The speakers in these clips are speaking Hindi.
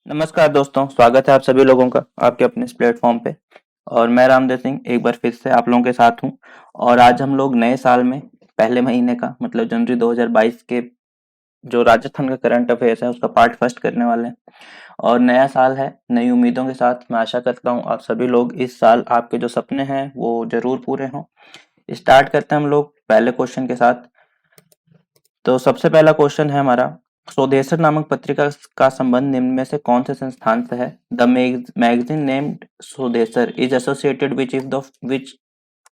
नमस्कार दोस्तों, स्वागत है आप सभी लोगों का आपके अपने इस प्लेटफॉर्म पे। और मैं रामदेव सिंह एक बार फिर से आप लोगों के साथ हूँ। और आज हम लोग नए साल में पहले महीने का मतलब जनवरी 2022 के जो राजस्थान का करंट अफेयर्स है उसका पार्ट फर्स्ट करने वाले हैं। और नया साल है, नई उम्मीदों के साथ मैं आशा करता हूँ आप सभी लोग इस साल आपके जो सपने हैं वो जरूर पूरे हों। स्टार्ट करते हैं हम लोग पहले क्वेश्चन के साथ। तो सबसे पहला क्वेश्चन है हमारा, स्वदेशर नामक पत्रिका का संबंध निम्न में से कौन से संस्थान से है? The magazine named Swadeshar is associated which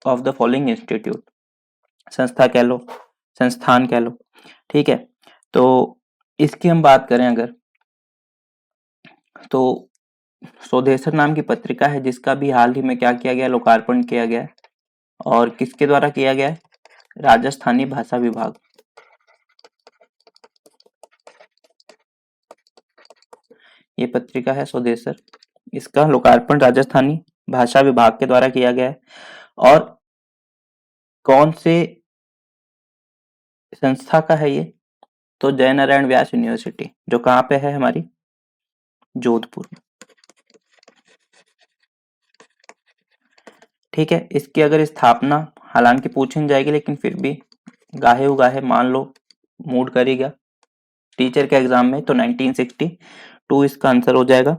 of the following institute. संस्था कह लो, संस्थान कह लो, ठीक है। तो इसकी हम बात करें अगर, तो स्वदेशर नाम की पत्रिका है जिसका भी हाल ही में क्या किया गया, लोकार्पण किया गया है। और किसके द्वारा किया गया है? राजस्थानी भाषा विभाग। ये पत्रिका है स्वदेशर, इसका लोकार्पण राजस्थानी भाषा विभाग के द्वारा किया गया है। और कौन से संस्था का है ये? तो जय नारायण व्यास यूनिवर्सिटी, जो कहाँ पे है? हमारी जोधपुर में। ठीक है, इसकी अगर स्थापना हालांकि पूछी नहीं जाएगी लेकिन फिर भी गाहे उगाहे मान लो, मूड करेगा टीचर के एग्जाम में, तो 1962 इसका आंसर हो जाएगा।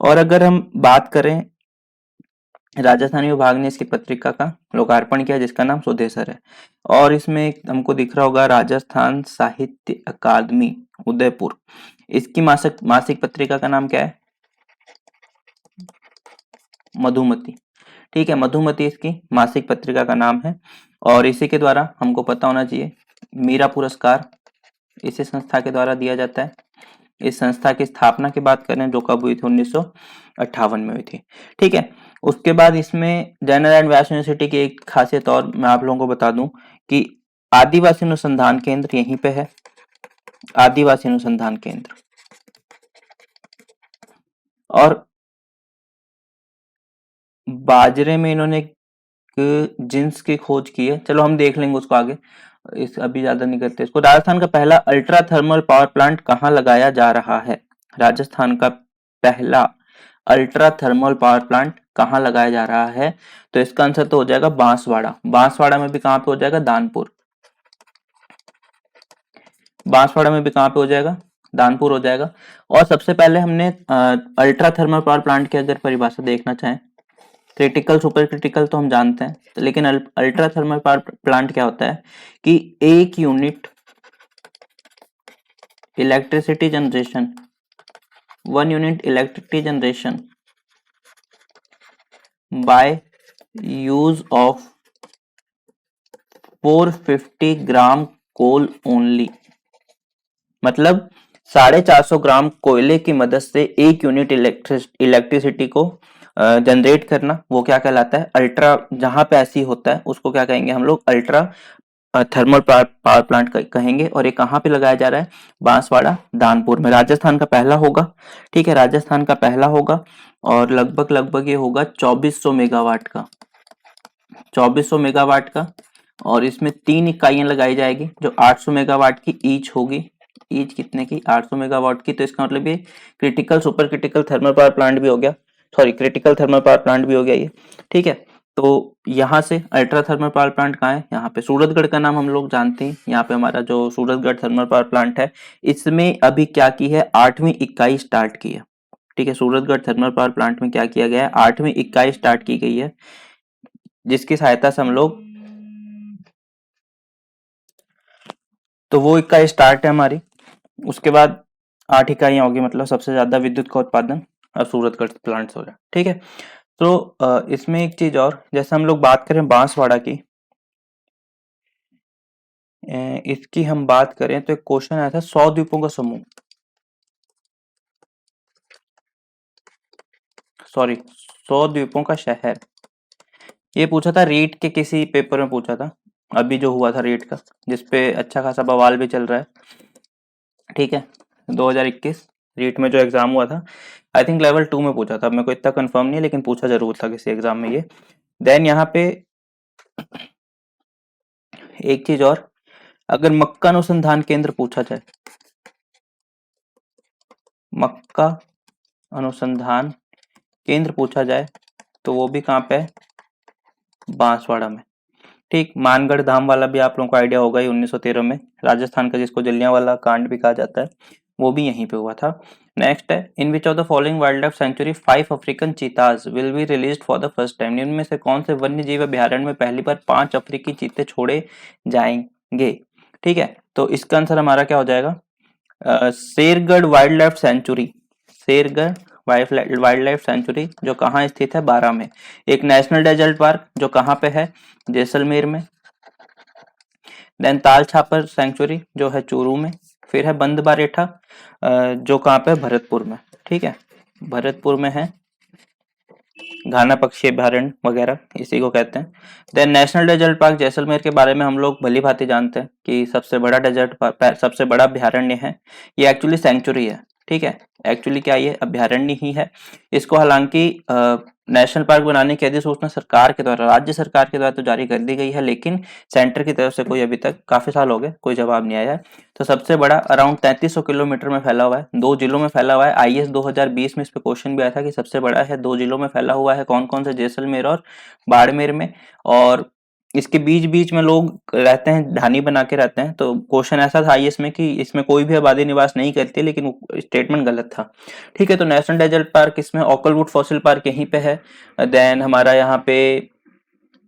और अगर हम बात करें, राजस्थानी विभाग ने इसकी पत्रिका का लोकार्पण किया जिसका नाम स्वदेशर है। और इसमें हमको दिख रहा होगा राजस्थान साहित्य अकादमी उदयपुर, इसकी मासिक मासिक पत्रिका का नाम क्या है? मधुमती। ठीक है, मधुमती इसकी मासिक पत्रिका का नाम है। और इसी के द्वारा हमको पता होना चाहिए, मीरा पुरस्कार इसी संस्था के द्वारा दिया जाता है। इस संस्था की स्थापना की बात करें जो कब हुई थी? 1958 में हुई थी। ठीक है, उसके बाद इसमें जय नारायण व्यास यूनिवर्सिटी की एक खासियत और मैं आप लोगों को बता दूं कि आदिवासी अनुसंधान केंद्र यहीं पे है। आदिवासी अनुसंधान केंद्र। और बाजरे में इन्होंने जिंस की खोज की है, चलो हम देख लेंगे उसको आगे, इस अभी ज्यादा नहीं करते इसको। राजस्थान का पहला अल्ट्रा थर्मल पावर प्लांट कहाँ लगाया जा रहा है? राजस्थान का पहला अल्ट्रा थर्मल पावर प्लांट कहाँ लगाया जा रहा है? तो इसका आंसर तो हो जाएगा बांसवाड़ा। बांसवाड़ा में भी कहाँ पे हो जाएगा? दानपुर। बांसवाड़ा में भी कहाँ पे हो जाएगा? दानपुर हो जाएगा। और सबसे पहले हमने अल्ट्रा थर्मल पावर प्लांट की अगर परिभाषा देखना चाहें, क्रिटिकल सुपर क्रिटिकल तो हम जानते हैं, तो लेकिन अल्ट्रा थर्मल पावर प्लांट क्या होता है कि एक unit electricity generation, one unit electricity generation by use of 450 gram coal only. मतलब 450 ग्राम कोयले की मदद से एक यूनिट इलेक्ट्रिसिटी को जनरेट करना, वो क्या कहलाता है? अल्ट्रा। जहां पे ऐसी होता है उसको क्या कहेंगे हम लोग? अल्ट्रा थर्मल पावर प्लांट कहेंगे। और ये कहाँ पे लगाया जा रहा है? बांसवाड़ा दानपुर में। राजस्थान का पहला होगा। ठीक है, राजस्थान का पहला होगा। और लगभग लगभग ये होगा 2400 मेगावाट का। 2400 मेगावाट का। और इसमें 3 इकाइयां लगाई जाएगी जो 800 मेगावाट की ईच होगी। ईच कितने की? 800 मेगावाट की। तो इसका मतलब ये critical super critical thermal power plant भी हो गया, sorry critical thermal power plant भी हो गया ये। ठीक है, तो यहाँ से अल्ट्रा थर्मल पावर प्लांट कहाँ है? यहाँ पे सूरतगढ़ का नाम हम लोग जानते हैं। यहाँ पे हमारा जो सूरतगढ़ थर्मल पावर प्लांट है, इसमें अभी क्या की है? 8वीं इकाई स्टार्ट की है। ठीक है, सूरतगढ़ थर्मल पावर प्लांट में क्या किया गया है? 8वीं इकाई स्टार्ट की गई है, जिसकी सहायता से हम लोग, तो वो इकाई स्टार्ट है हमारी। उसके बाद 8 इकाइयां होगी, मतलब सबसे ज्यादा विद्युत का उत्पादन और सूरतगढ़ प्लांट हो रहा है। ठीक है, तो इसमें एक चीज और, जैसे हम लोग बात करें बांसवाड़ा की, इसकी हम बात करें तो एक क्वेश्चन आया था, 100 द्वीपों का समूह, सॉरी 100 द्वीपों का शहर, ये पूछा था रीट के किसी पेपर में पूछा था, अभी जो हुआ था रीट का, जिसपे अच्छा खासा बवाल भी चल रहा है। ठीक है, 2021 रीट में जो एग्जाम हुआ था, आई थिंक लेवल 2 में पूछा था, मेरे को इतना कंफर्म नहीं है लेकिन पूछा जरूर था किसी एग्जाम में ये। देन यहाँ पे एक चीज और, अगर मक्का अनुसंधान केंद्र पूछा जाए, मक्का अनुसंधान केंद्र पूछा जाए तो वो भी कहाँ पे है, बांसवाड़ा में। ठीक, मानगढ़ धाम वाला भी आप लोगों को आइडिया होगा ही, 1913 में राजस्थान का, जिसको जलियांवाला कांड भी कहा जाता है, वो भी यहीं पे हुआ था। नेक्स्ट है, in which of the following wild life sanctuary 5 African cheetahs will be released for the first time, इनमें से कौन से वन्य जीव अभ्यारण्य में पहली बार 5 अफ्रीकी चीते छोड़े जाएंगे। ठीक है, तो इसका आंसर हमारा क्या हो जाएगा, Shergarh wild life century, Shergarh wild life century जो कहाँ स्थित है, बारां में। एक नेशनल डेजर्ट पार्क जो कहाँ पे है, जैसलमेर में। देन ताल छापर सेंचुरी जो है चूरू में। फिर है बंद बारेठा जो कहाँ पे है, भरतपुर में। ठीक है, भरतपुर में है, घाना पक्षी अभ्यारण्य वगैरह इसी को कहते हैं। Then national desert park Jaisalmer के बारे में हम लोग भली भांति जानते हैं कि सबसे बड़ा डेजर्ट पार्क, सबसे बड़ा अभ्यारण्य है। ये एक्चुअली सेंचुरी है। ठीक है, एक्चुअली क्या ये अभ्यारण्य ही है। इसको हालांकि नेशनल पार्क बनाने की अधिसूचना सरकार के द्वारा, राज्य सरकार के द्वारा तो जारी कर दी गई है, लेकिन सेंटर की तरफ से कोई अभी तक, काफी साल हो गए, कोई जवाब नहीं आया है। तो सबसे बड़ा अराउंड 3300 किलोमीटर में फैला हुआ है, 2 जिलों में फैला हुआ है। आईएएस 2020 में इस पे क्वेश्चन भी आया था कि सबसे बड़ा है, 2 जिलों में फैला हुआ है, कौन कौन से, जैसलमेर और बाड़मेर में। और इसके बीच बीच में लोग रहते हैं, ढानी बना के रहते हैं। तो क्वेश्चन ऐसा था आईएएस में कि इसमें कोई भी आबादी निवास नहीं करती, लेकिन स्टेटमेंट गलत था। ठीक है, तो नेशनल डेजर्ट पार्क इसमें, ओकलवुड फॉसिल पार्क यहीं पे है। देन हमारा यहाँ पे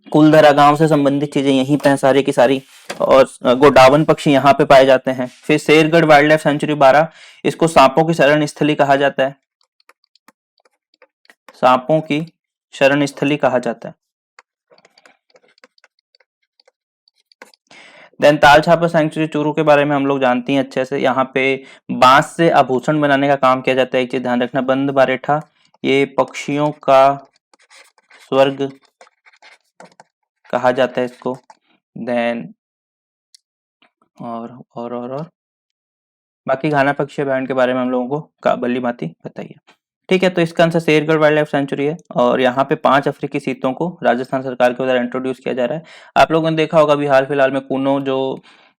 कुलधरा गांव से संबंधित चीजें यहीं पे हैं सारी की सारी, और गोडावन पक्षी यहाँ पे पाए जाते हैं। फिर शेरगढ़ वाइल्ड लाइफ सेंचुरी 12, इसको सांपों की शरण स्थली कहा जाता है, सांपों की शरण स्थली कहा जाता है। देन ताल छापर सेंचुरी चूरू के बारे में हम लोग जानते हैं अच्छे से। यहाँ पे बांस से आभूषण बनाने का काम किया जाता है। एक चीज ध्यान रखना, बंद बारेठा ये पक्षियों का स्वर्ग कहा जाता है इसको। देन और बाकी घाना पक्षी अभ्यारण्य के बारे में हम लोगों को भली भांति बताइए। ठीक है, तो इसका answer Shergarh wild life century है, और यहाँ पे 5 अफ्रीकी चीतों को राजस्थान सरकार के द्वारा इंट्रोड्यूस किया जा रहा है। आप लोगों ने देखा होगा अभी हाल फिलहाल में कूनो जो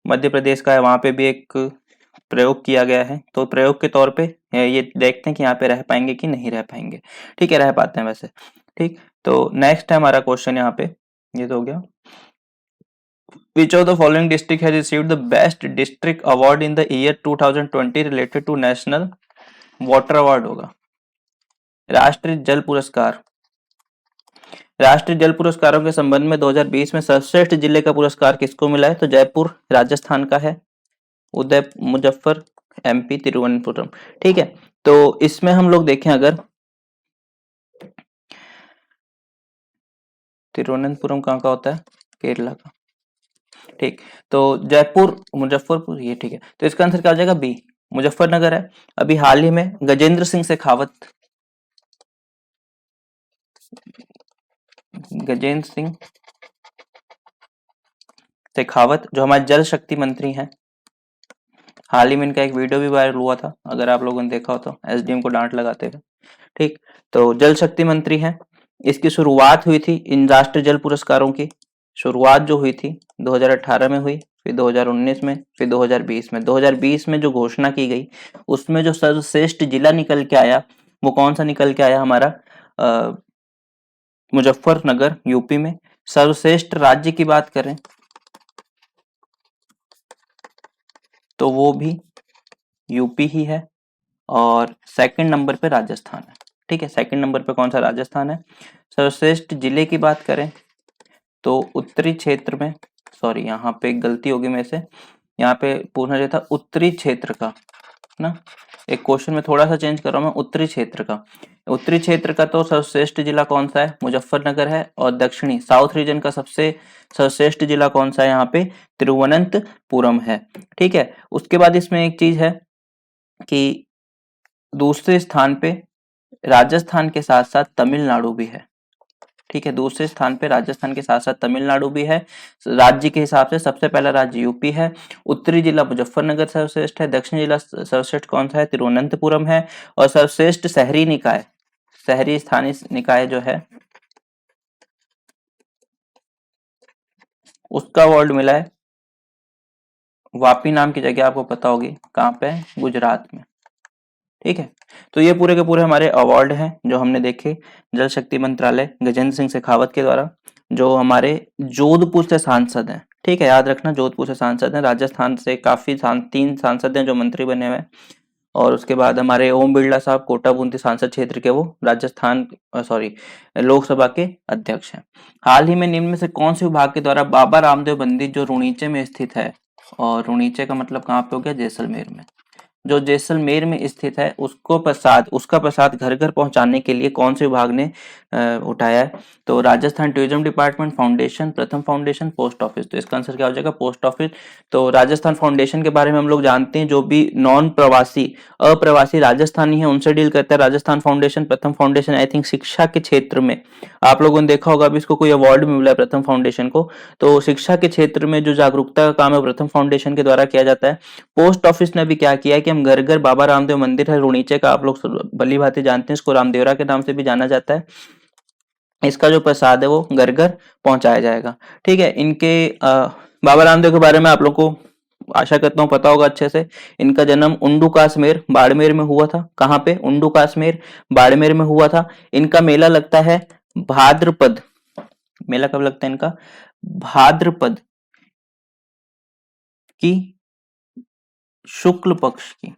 मध्य प्रदेश का है, वहां पे भी एक प्रयोग किया गया है। तो प्रयोग के तौर पे ये देखते हैं कि यहाँ पे रह पाएंगे कि नहीं रह पाएंगे। ठीक है, रह पाते हैं वैसे। ठीक, तो नेक्स्ट है हमारा क्वेश्चन यहाँ पे, ये तो हो गया। Which of the following district has received the best district award in the year 2020 related to national water award होगा। राष्ट्रीय जल पुरस्कार, राष्ट्रीय जल पुरस्कारों के संबंध में 2020 में सर्वश्रेष्ठ जिले का पुरस्कार किसको मिला है, तो जयपुर राजस्थान का है, उदय मुजफ्फर एमपी, तिरुवनंतपुरम। ठीक है, तो इसमें हम लोग देखें अगर, तिरुवनंतपुरम कहाँ का होता है, केरला का। ठीक, तो जयपुर मुजफ्फरपुर ये ठीक है, तो इसका आंसर क्या हो जाएगा, बी मुजफ्फरनगर है। अभी हाल ही में गजेंद्र सिंह शेखावत, गजेंद्र सिंह शेखावत जो हमारे जल शक्ति मंत्री हैं, हाल ही में इनका एक वीडियो भी वायरल हुआ था, अगर आप लोगों ने देखा हो तो, एसडीएम को डांट लगाते हुए। ठीक, तो जल शक्ति मंत्री हैं। इसकी शुरुआत हुई थी, इन राष्ट्रीय जल पुरस्कारों की शुरुआत जो हुई थी 2018 में हुई, फिर 2019 में, फिर 2020 में। 2020 में जो घोषणा की गई उसमें जो सर्वश्रेष्ठ जिला निकल के आया, वो कौन सा निकल के आया, हमारा मुजफ्फरनगर यूपी में। सर्वश्रेष्ठ राज्य की बात करें तो वो भी यूपी ही है, और सेकंड नंबर पे राजस्थान है। ठीक है, सेकंड नंबर पे कौन सा, राजस्थान है। सर्वश्रेष्ठ जिले की बात करें तो उत्तरी क्षेत्र में, सॉरी यहाँ पे एक गलती होगी मेरे से, यहाँ पे पूछना चाहिए था उत्तरी क्षेत्र का ना, एक क्वेश्चन में थोड़ा सा चेंज कर रहा हूँ मैं, उत्तरी क्षेत्र का। उत्तरी क्षेत्र का तो सर्वश्रेष्ठ जिला कौन सा है, मुजफ्फरनगर है। और दक्षिणी साउथ रीजन का सबसे सर्वश्रेष्ठ जिला कौन सा है, यहाँ पे तिरुवनंतपुरम है। ठीक है, उसके बाद इसमें एक चीज है कि दूसरे स्थान पे राजस्थान के साथ साथ तमिलनाडु भी है। ठीक है, दूसरे स्थान पे राजस्थान के साथ साथ तमिलनाडु भी है। राज्य के हिसाब से सबसे पहला राज्य यूपी है, उत्तरी जिला मुजफ्फरनगर सर्वश्रेष्ठ है, दक्षिण जिला सर्वश्रेष्ठ कौन सा है, तिरुवनंतपुरम है। और सर्वश्रेष्ठ शहरी निकाय, शहरी स्थानीय निकाय जो है उसका अवार्ड मिला है वापी नाम की जगह, आपको पता होगी कहाँ पे, गुजरात में। ठीक है, तो ये पूरे के पूरे हमारे अवार्ड हैं जो हमने देखे जल शक्ति मंत्रालय गजेंद्र सिंह शेखावत के द्वारा, जो हमारे जोधपुर से सांसद हैं। ठीक है, याद रखना जोधपुर से सांसद हैं। राजस्थान से काफी 3 सांसद हैं जो मंत्री बने हुए हैं। और उसके बाद हमारे ओम बिरला साहब कोटा बूंदी सांसद क्षेत्र के, वो राजस्थान सॉरी लोकसभा के अध्यक्ष हैं। हाल ही में निम्न में से कौन से विभाग के द्वारा बाबा रामदेव मंदिर जो रुणीचे में स्थित है, और रुणीचे का मतलब कहाँ पे हो गया, जैसलमेर में, जो जैसलमेर में स्थित है, उसका प्रसाद घर घर पहुंचाने के लिए कौन से विभाग ने उठाया है, तो राजस्थान टूरिज्म डिपार्टमेंट, फाउंडेशन, प्रथम फाउंडेशन, पोस्ट ऑफिस। तो इसका आंसर क्या हो जाएगा, पोस्ट ऑफिस। तो राजस्थान फाउंडेशन के बारे में हम लोग जानते हैं, जो भी नॉन प्रवासी अप्रवासी राजस्थानी है उनसे डील करता है राजस्थान फाउंडेशन। प्रथम फाउंडेशन आई थिंक शिक्षा के क्षेत्र में, आप लोगों ने देखा होगा अभी इसको कोई अवार्ड भी मिला है प्रथम फाउंडेशन को, तो शिक्षा के क्षेत्र में जो जागरूकता का काम है प्रथम फाउंडेशन के द्वारा किया जाता है। पोस्ट ऑफिस ने भी क्या किया है कि हम घर घर बाबा रामदेव मंदिर है रुणीचे का, आप लोग भली भांति जानते हैं, इसको रामदेवरा के नाम से भी जाना जाता है। इसका जो प्रसाद है वो घर घर पहुंचाया जाएगा। ठीक है, इनके बाबा रामदेव के बारे में आप लोग को आशा करता हूँ पता होगा अच्छे से। इनका जन्म उंडू काश्मीर बाड़मेर में हुआ था। कहाँ पे, उंडू काश्मीर बाड़मेर में हुआ था। इनका मेला लगता है भाद्रपद, मेला कब लगता है इनका, भाद्रपद की शुक्ल पक्ष की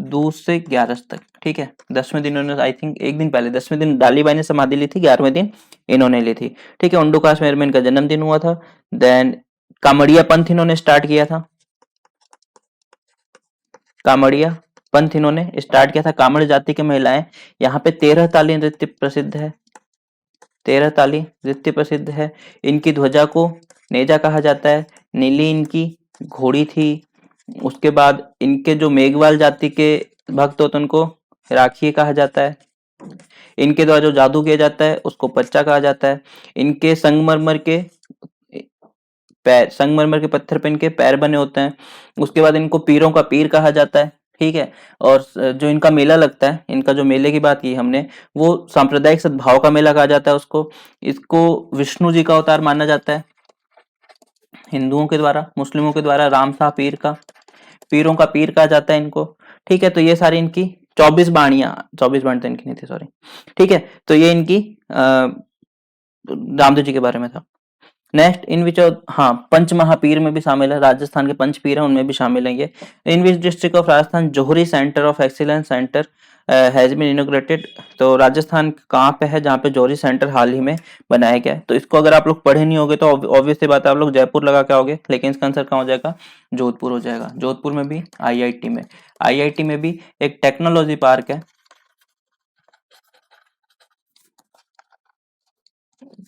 2 से 11 तक। ठीक है, 10वें दिन इन्होंने आई थिंक एक दिन पहले 10वें दिन डालीबाई ने समाधि ली थी, 11वें दिन इन्होंने ली थी। ठीक है, उंडू काश्मीर में इनका जन्मदिन हुआ था। देन कामड़िया पंथ इन्होंने स्टार्ट किया था, कामड़िया पंथ इन्होंने स्टार्ट किया था। कामड़ जाति की महिलाएं यहाँ पे 13 ताली नृत्य प्रसिद्ध है, 13 ताली नृत्य प्रसिद्ध है। इनकी ध्वजा को नेजा कहा जाता है, नीली इनकी घोड़ी थी। उसके बाद इनके जो मेघवाल जाति के भक्त होते हैं उनको राखी कहा जाता है। इनके द्वारा जो जादू किया जाता है उसको पच्चा कहा जाता है। इनके संगमरमर के पत्थर पे इनके पैर बने होते हैं। उसके बाद इनको पीरों का पीर कहा जाता है। ठीक है, और जो इनका मेला लगता है, इनका जो मेले की बात की हमने, वो सांप्रदायिक सद्भाव का मेला कहा जाता है उसको। इसको विष्णु जी का अवतार माना जाता है हिंदुओं के द्वारा, मुस्लिमों के द्वारा राम शाह पीर का, पीरों का पीर कहा जाता है इनको। ठीक है, तो ये सारी इनकी 24 बाणियां, 24 बाणी तो इनकी नहीं थी सॉरी। ठीक है, तो ये इनकी रामदेव जी के बारे में था। नेक्स्ट, इन विच, हाँ पंच महापीर में भी शामिल है, राजस्थान के पंच पीर हैं उनमें भी शामिल है ये। In which district of Rajasthan जोहरी centre of excellence centre has been inaugurated. तो राजस्थान कहाँ पे है जहाँ पे जोहरी सेंटर हाल ही में बनाया गया है। तो इसको अगर आप लोग पढ़े नहीं होगे तो ऑब्वियस सी बात है आप लोग जयपुर लगा के आओगे, लेकिन इसका आंसर कहाँ हो जाएगा, जोधपुर हो जाएगा। जोधपुर में भी आईआईटी में भी एक टेक्नोलॉजी पार्क है,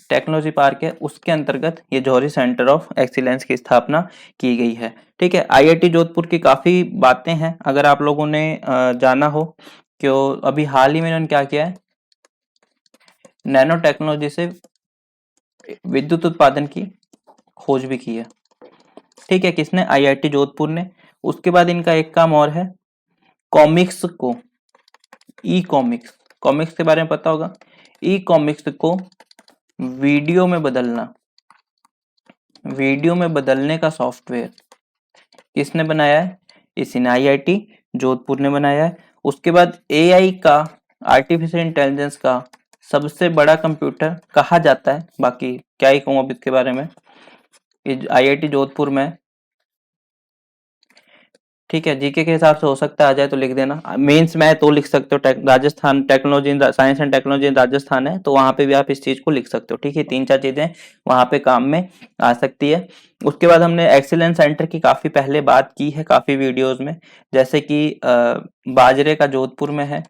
टेक्नोलॉजी पार्क है, उसके अंतर्गत ये जौहरी सेंटर ऑफ एक्सीलेंस की स्थापना की गई है। ठीक है, आईआईटी जोधपुर की काफी बातें हैं अगर आप लोगों ने जाना हो, क्यों अभी हाल ही में इन्होंने क्या किया है, नैनो टेक्नोलॉजी से विद्युत उत्पादन की खोज भी की है। ठीक है, किसने, आईआईटी जोधपुर ने। उसके बाद इनका एक काम और है, कॉमिक्स को, ई कॉमिक्स, कॉमिक्स के बारे में पता होगा, ई कॉमिक्स को वीडियो में बदलना, वीडियो में बदलने का सॉफ्टवेयर किसने बनाया है, इसी ने, आईआईटी जोधपुर ने बनाया है। उसके बाद एआई का, आर्टिफिशियल इंटेलिजेंस का सबसे बड़ा कंप्यूटर कहा जाता है, बाकी क्या ही कहूँ अब इसके बारे में, आईआईटी जोधपुर में। ठीक है, जीके के हिसाब से हो सकता है आ जाए तो लिख देना, मेंस में तो लिख सकते हो, Rajasthan technology, science and technology Rajasthan है तो वहां पे भी आप इस चीज को लिख सकते हो। ठीक है, 3-4 चीजें वहां पे काम में आ सकती है। उसके बाद हमने एक्सीलेंस सेंटर की काफी पहले बात की है काफी वीडियोज में, जैसे कि बाजरे का जोधपुर में है,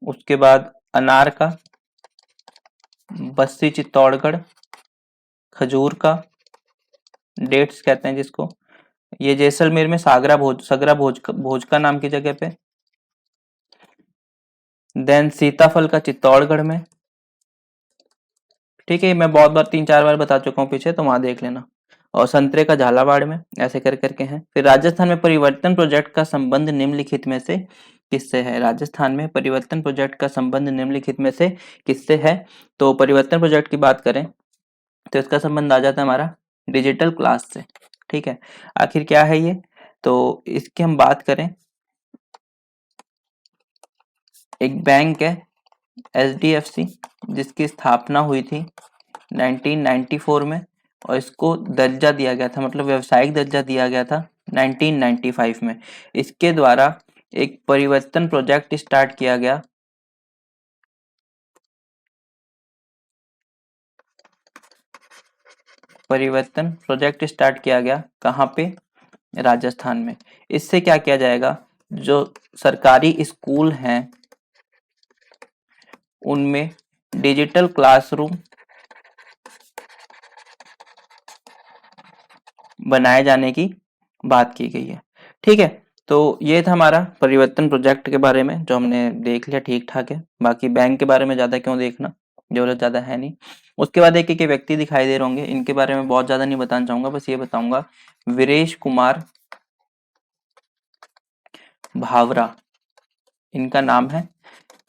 उसके बाद अनार का बस्सी चित्तौड़गढ़, खजूर का डेट्स कहते हैं जिसको, ये जैसलमेर में सगरा भोजका नाम की जगह पे। देन सीताफल का चित्तौड़गढ़ में। ठीक है, मैं बहुत बार 3-4 बार बता चुका हूँ पीछे, तो वहां देख लेना। और संतरे का झालावाड़ में, ऐसे कर करके हैं। फिर राजस्थान में परिवर्तन प्रोजेक्ट का संबंध निम्नलिखित में से किससे है, राजस्थान में परिवर्तन प्रोजेक्ट का संबंध निम्नलिखित में से किससे है। तो परिवर्तन प्रोजेक्ट की बात करें तो इसका संबंध आ जाता है हमारा डिजिटल क्लास से। ठीक है, आखिर क्या है ये, तो इसकी हम बात करें, एक बैंक है HDFC, जिसकी स्थापना हुई थी 1994 में, और इसको दर्जा दिया गया था, मतलब व्यवसायिक दर्जा दिया गया था 1995 में। इसके द्वारा एक परिवर्तन प्रोजेक्ट स्टार्ट किया गया, परिवर्तन प्रोजेक्ट स्टार्ट किया गया कहाँ पे, राजस्थान में। इससे क्या किया जाएगा, जो सरकारी स्कूल हैं उनमें डिजिटल क्लासरूम बनाए जाने की बात की गई है। ठीक है, तो ये था हमारा परिवर्तन प्रोजेक्ट के बारे में, जो हमने देख लिया, ठीक ठाक है। बाकी बैंक के बारे में ज्यादा क्यों देखना, जरूरत ज्यादा है नहीं। उसके बाद एक एक व्यक्ति दिखाई दे रहे होंगे, इनके बारे में बहुत ज्यादा नहीं बताना चाहूंगा, बस ये बताऊंगा, वीरेश कुमार भावरा इनका नाम है,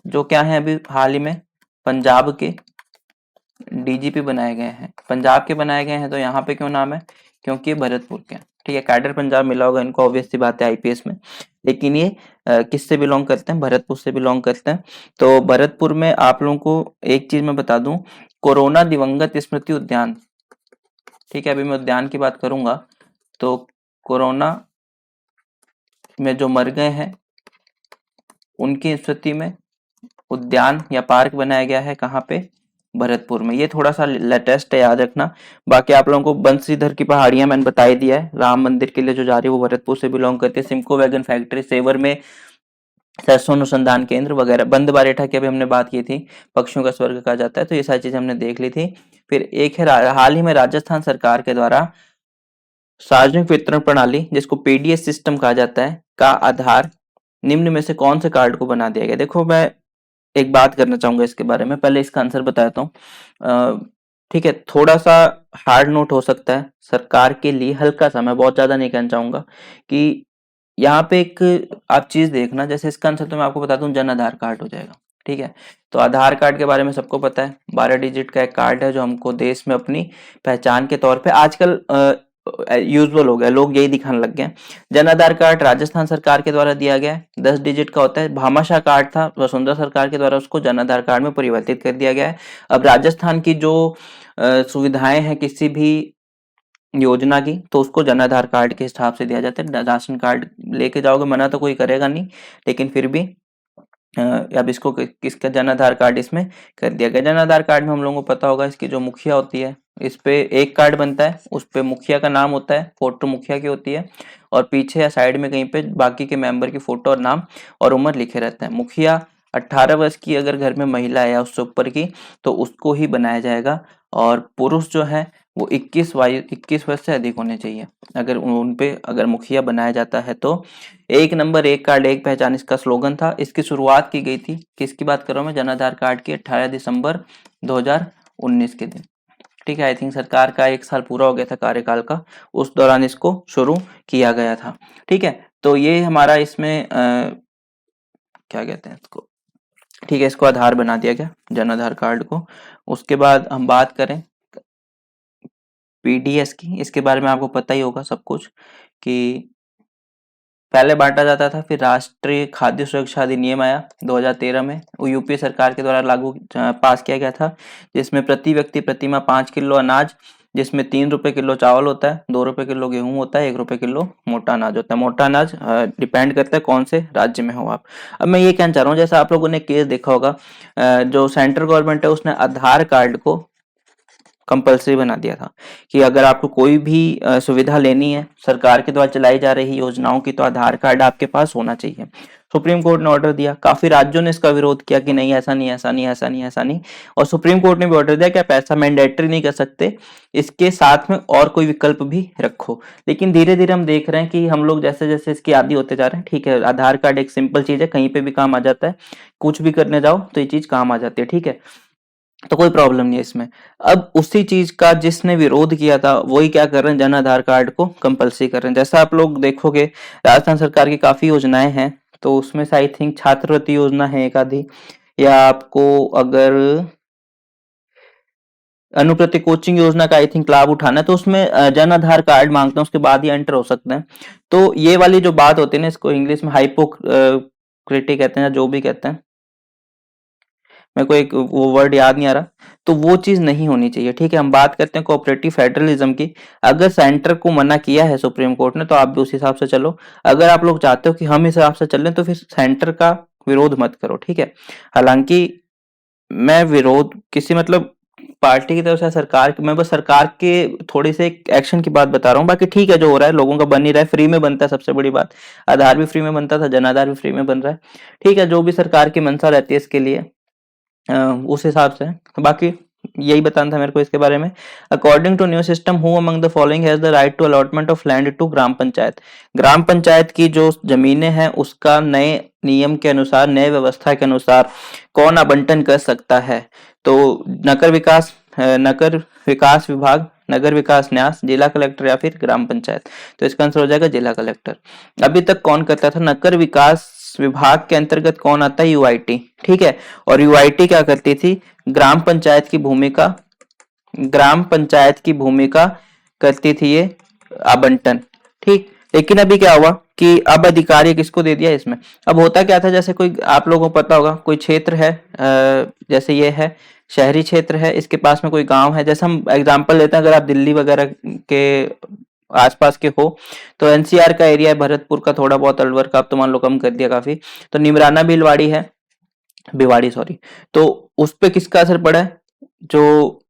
जो क्या है, अभी हाल ही में पंजाब के DGP बनाए गए हैं। पंजाब के बनाए गए हैं, तो यहाँ पे क्यों नाम है, क्योंकि ये भरतपुर के हैं। ठीक है, कैडर पंजाब मिला होगा इनको, ऑब्वियस सी बात है IPS में, लेकिन ये किससे बिलोंग करते हैं, भरतपुर से बिलोंग करते हैं। तो भरतपुर में आप लोगों को एक चीज मैं बता दूं, कोरोना दिवंगत स्मृति उद्यान, ठीक है, अभी मैं उद्यान की बात करूंगा, तो कोरोना में जो मर गए हैं उनकी स्मृति में उद्यान या पार्क बनाया गया है, कहाँ पे, भरतपुर में। ये थोड़ा सा लेटेस्ट है, याद रखना। बाकी आप लोगों को बंसीधर की पहाड़ियां मैंने बता ही दिया है, राम मंदिर के लिए जो जा रही है वो भरतपुर से बिलोंग करती है, सिम्को वैगन फैक्ट्री सेवर में सरसों अनुसंधान केंद्र वगैरह, बंद बारेठा की अभी हमने बात की थी, पक्षियों का स्वर्ग कहा जाता है, तो ये सारी चीजें हमने देख ली थी। फिर एक है हाल ही में राजस्थान सरकार के द्वारा सार्वजनिक वितरण प्रणाली, जिसको PDS सिस्टम कहा जाता है, का आधार निम्न में से कौन से कार्ड को बना दिया गया। देखो, मैं एक बात करना चाहूंगा इसके बारे में, पहले इसका आंसर बताता हूँ। ठीक है, थोड़ा सा हार्ड नोट हो सकता है सरकार के लिए, हल्का सा, मैं बहुत ज्यादा नहीं कहना चाहूंगा, कि यहाँ पे एक आप चीज देखना, जैसे इसका आंसर तो मैं आपको बता दूं, जन आधार कार्ड हो जाएगा। ठीक है, तो आधार कार्ड के बारे में सबको पता है, 12 डिजिट का एक कार्ड है, जो हमको देश में अपनी पहचान के तौर पे आजकल यूजुअल हो गया, लोग यही दिखाने लग गए। जन आधार कार्ड राजस्थान सरकार के द्वारा दिया गया है, 10 डिजिट का होता है। भामाशाह कार्ड था वसुंधरा सरकार के द्वारा, उसको जन आधार कार्ड में परिवर्तित कर दिया गया है। अब राजस्थान की जो सुविधाएं हैं किसी भी योजना की, तो उसको जन आधार कार्ड के हिसाब से दिया जाता है। राशन कार्ड लेके जाओगे, मना तो कोई करेगा नहीं, लेकिन फिर भी अब इसको किसका जन आधार कार्ड इसमें कर दिया गया। जन आधार कार्ड में हम लोगों को पता होगा, इसकी जो मुखिया होती है, इस पे एक कार्ड बनता है, उस पे मुखिया का नाम होता है, फोटो मुखिया की होती है, और पीछे या साइड में कहीं पे बाकी के मेंबर की फोटो और नाम और उम्र लिखे रहता है। मुखिया 18 वर्ष की अगर घर में महिला है या उससे ऊपर की, तो उसको ही बनाया जाएगा, और पुरुष जो है वो 21 वर्ष से अधिक होने चाहिए, अगर उन पे अगर मुखिया बनाया जाता है तो। एक नंबर एक कार्ड एक पहचान इसका स्लोगन था। इसकी शुरुआत की गई थी, किसकी बात कर रहा हूं मैं, जन आधार कार्ड की, 18 दिसंबर 2019 के दिन। ठीक है, आई थिंक सरकार का 1 साल पूरा हो गया था कार्यकाल का, उस दौरान इसको शुरू किया गया था। ठीक है, तो ये हमारा इसमें क्या कहते हैं इसको, ठीक है, इसको आधार बना दिया गया, जन आधार कार्ड को। उसके बाद हम बात करें PDS की, इसके बारे में आपको पता ही होगा सब कुछ, कि पहले बांटा जाता था, फिर राष्ट्रीय खाद्य सुरक्षा अधिनियम आया 2013 में, वो UPA सरकार के द्वारा लागू पास किया गया था, जिसमें प्रति व्यक्ति प्रतिमाह 5 किलो अनाज, जिसमें 3 रुपए किलो चावल होता है, 2 रुपए किलो गेहूं होता है, 1 रुपए किलो मोटा अनाज होता है। मोटा अनाज डिपेंड करता है कौन से राज्य में हो आप। अब मैं ये कहना चाह रहा हूँ, जैसा आप लोगों ने केस देखा होगा, जो सेंट्रल गवर्नमेंट है उसने आधार कार्ड को कंपलसरी बना दिया था, कि अगर आपको कोई भी सुविधा लेनी है सरकार के द्वारा चलाई जा रही योजनाओं की, तो आधार कार्ड आपके पास होना चाहिए। सुप्रीम कोर्ट ने ऑर्डर दिया, काफी राज्यों ने इसका विरोध किया कि नहीं, ऐसा नहीं, ऐसा नहीं, ऐसा नहीं, ऐसा नहीं, और सुप्रीम कोर्ट ने भी ऑर्डर दिया कि आप ऐसा मैंडेटरी नहीं कर सकते, इसके साथ में और कोई विकल्प भी रखो। लेकिन धीरे धीरे हम देख रहे हैं कि हम लोग जैसे जैसे इसकी आदी होते जा रहे हैं। ठीक है, आधार कार्ड एक सिंपल चीज है, कहीं पे भी काम आ जाता है, कुछ भी करने जाओ तो ये चीज काम आ जाती है। ठीक है, तो कोई प्रॉब्लम नहीं है इसमें। अब उसी चीज का जिसने विरोध किया था वही क्या कर रहे हैं, जन आधार कार्ड को कंपलसरी कर रहे हैं। जैसा आप लोग देखोगे, राजस्थान सरकार की काफी योजनाएं हैं, तो उसमें से आई थिंक छात्रवृत्ति योजना है एक आधी, या आपको अगर अनुप्रति कोचिंग योजना का आई थिंक लाभ उठाना है, तो उसमें जन आधार कार्ड मांगते हैं, उसके बाद ही एंटर हो सकते हैं। तो ये वाली जो बात होती है ना, इसको इंग्लिश में हाइपोक्रेटी कहते हैं, जो भी कहते हैं, मेरे को एक वो वर्ड याद नहीं आ रहा, तो वो चीज नहीं होनी चाहिए। ठीक है, हम बात करते हैं कोऑपरेटिव फेडरलिज्म की। अगर सेंटर को मना किया है सुप्रीम कोर्ट ने, तो आप भी उस हिसाब से चलो। अगर आप लोग चाहते हो कि हम इस हिसाब से चलें, तो फिर सेंटर का विरोध मत करो। ठीक है, हालांकि मैं विरोध किसी मतलब पार्टी की तरफ से, सरकार की, मैं बस सरकार के थोड़े से एक्शन की बात बता रहा हूँ। बाकी ठीक है, जो हो रहा है लोगों का बन ही रहा है, फ्री में बनता है, सबसे बड़ी बात। आधार भी फ्री में बनता था, जन आधार भी फ्री में बन रहा है। ठीक है, जो भी सरकार की मंशा रहती है इसके लिए, उस हिसाब से। बाकी यही बताना था मेरे को इसके बारे में। According to new system, who among the following has the right to allotment of land to gram panchayat. ग्राम पंचायत की जो जमीनें हैं उसका नए नियम के अनुसार, नए व्यवस्था के अनुसार कौन आवंटन कर सकता है? तो नगर विकास विभाग, नगर विकास न्यास, जिला कलेक्टर या फिर ग्राम पंचायत। तो इसका आंसर हो जाएगा जिला कलेक्टर। अभी तक कौन करता था? नगर विकास विभाग के अंतर्गत कौन आता है? यूआईटी। ठीक है, और यूआईटी क्या करती थी? ग्राम पंचायत की भूमिका, ग्राम पंचायत की भूमिका करती थी ये आवंटन। ठीक, लेकिन अभी क्या हुआ कि अब अधिकार ये किसको दे दिया इसमें? अब होता क्या था, जैसे कोई, आप लोगों को पता होगा, कोई क्षेत्र है, जैसे ये है शहरी क्षेत्र है, इसके पास में कोई गांव है। जैसे हम एग्जांपल लेते हैं, अगर आप दिल्ली वगैरह के आसपास के हो, तो एनसीआर का एरिया है, भरतपुर का, थोड़ा बहुत अलवर का, अब तो मान लो कम कर दिया काफी। तो निमराना भिलवाड़ी है, भिवाड़ी सॉरी। तो उस पे किसका असर पड़ा है? जो